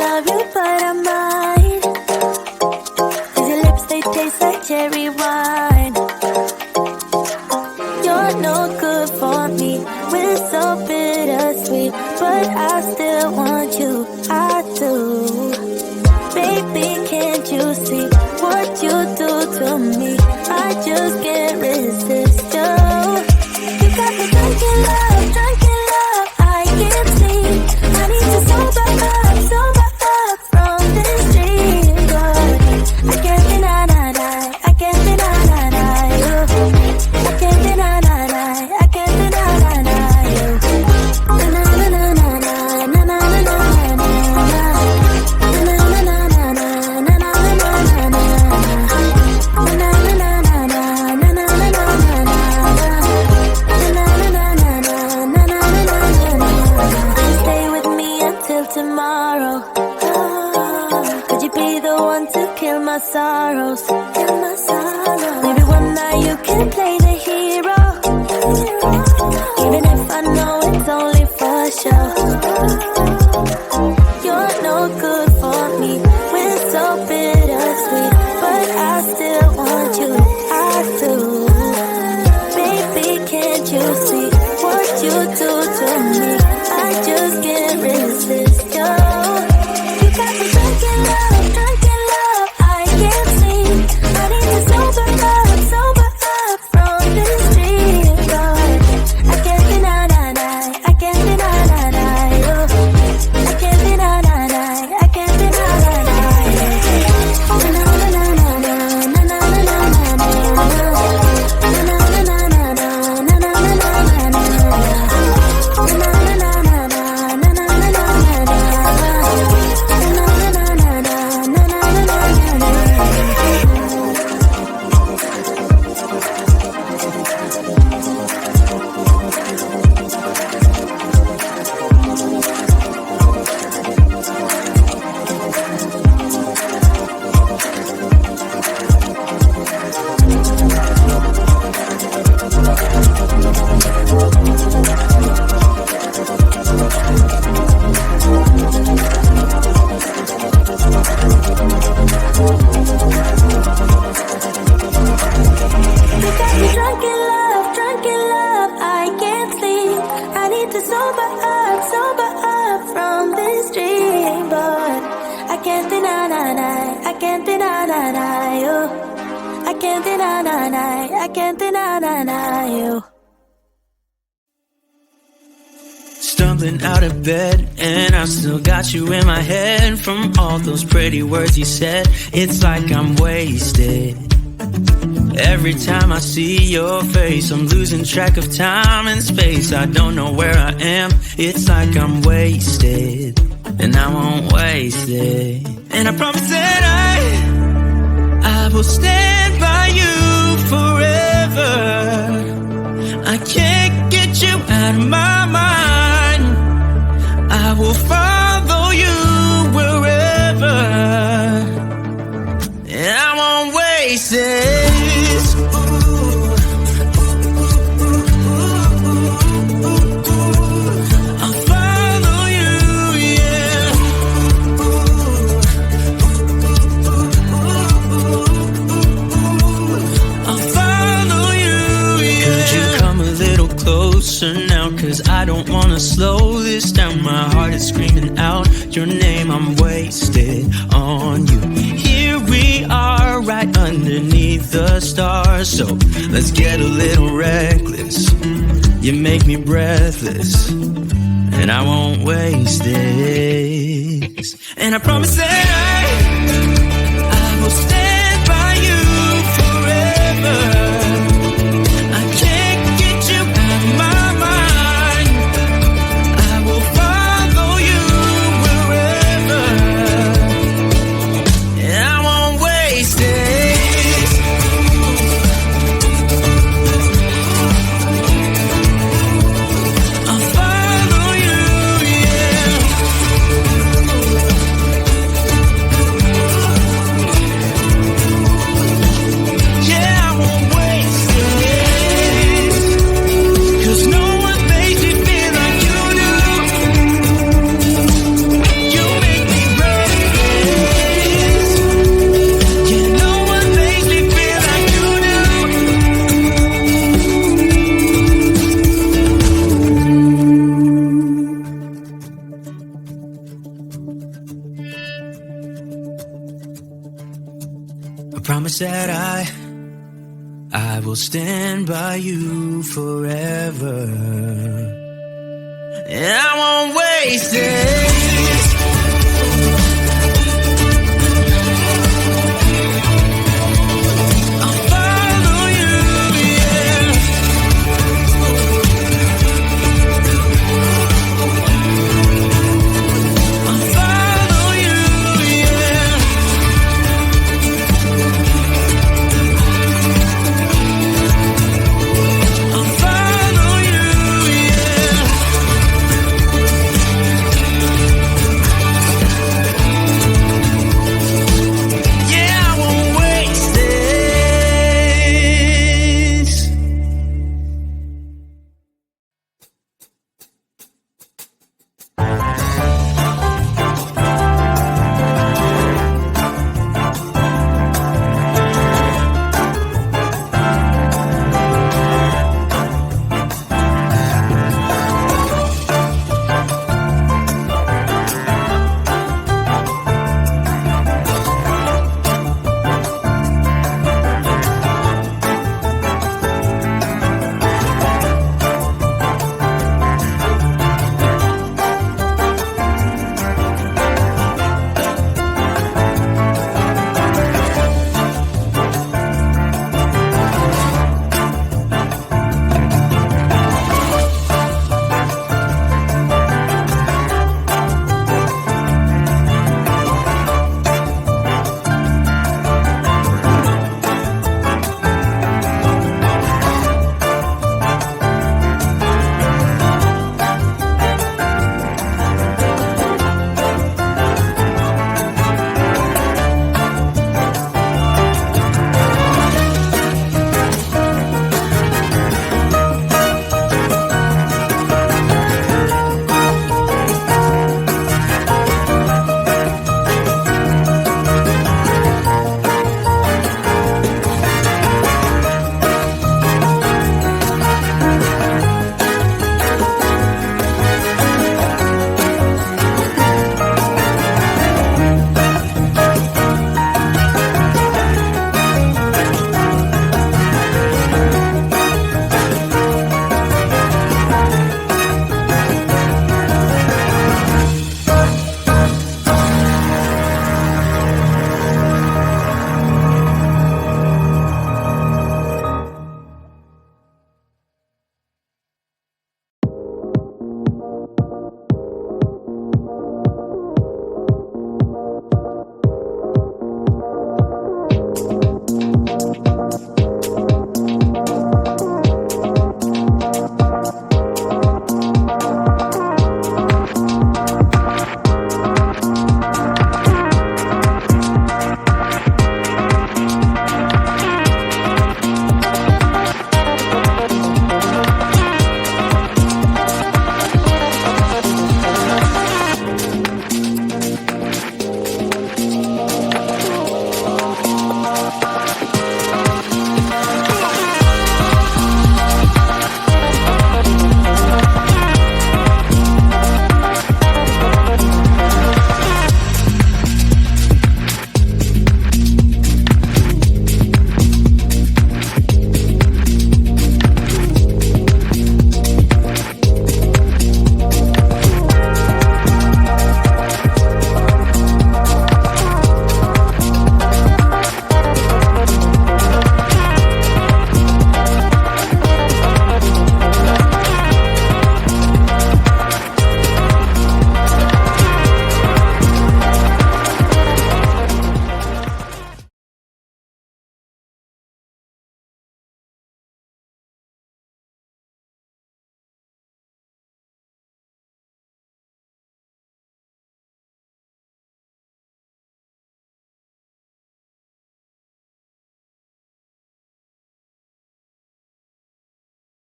love you, but I might. 'Cause your lips, they taste like cherry wine. You're no good for me, we're so bittersweet, but I still want you, I do. Baby, can't you see what you do to me? I just can't resist you. You got me drunk in love, I can't sleep. I need to sober up from this dream, but I can't deny, I can't deny you. I can't deny, I can't deny you. Na na na na na na na na na na. Tomorrow, could you be the one to kill my sorrows? Maybe one night you can play the hero, even if I know it's only for show. You're no good for me, we're so bittersweet, but I still want you, I do. Baby, can't you see what you do to me? I just can't resist. You got me drunk in love, I can't sleep. I need to sober up from this dream, but I can't deny, I can't deny you. I can't deny, I can't deny you. Na na na na na na na na na I can't deny you. Stumbling out of bed, and I still got you in my head. From all those pretty words you said, it's like I'm wasted. Every time I see your face, I'm losing track of time and space. I don't know where I am, it's like I'm wasted, and I won't waste it. And I promise that I will stand by you forever. I can't get you out of my mind. I will follow you wherever, and I won't waste this. I'll follow you, yeah. I'll follow you, yeah. Could you come a little closer now? 'Cause I don't wanna slow this down. My heart is screaming out your name. I'm wasted on you. Here we are, right underneath the stars. So let's get a little reckless. You make me breathless, and I won't waste this. And I promise that I will stand by you forever. I can't get you out of my mind. I will follow you wherever, and I won't waste this. I'll follow you, yeah. promise that I will stand by you forever. And I won't waste it.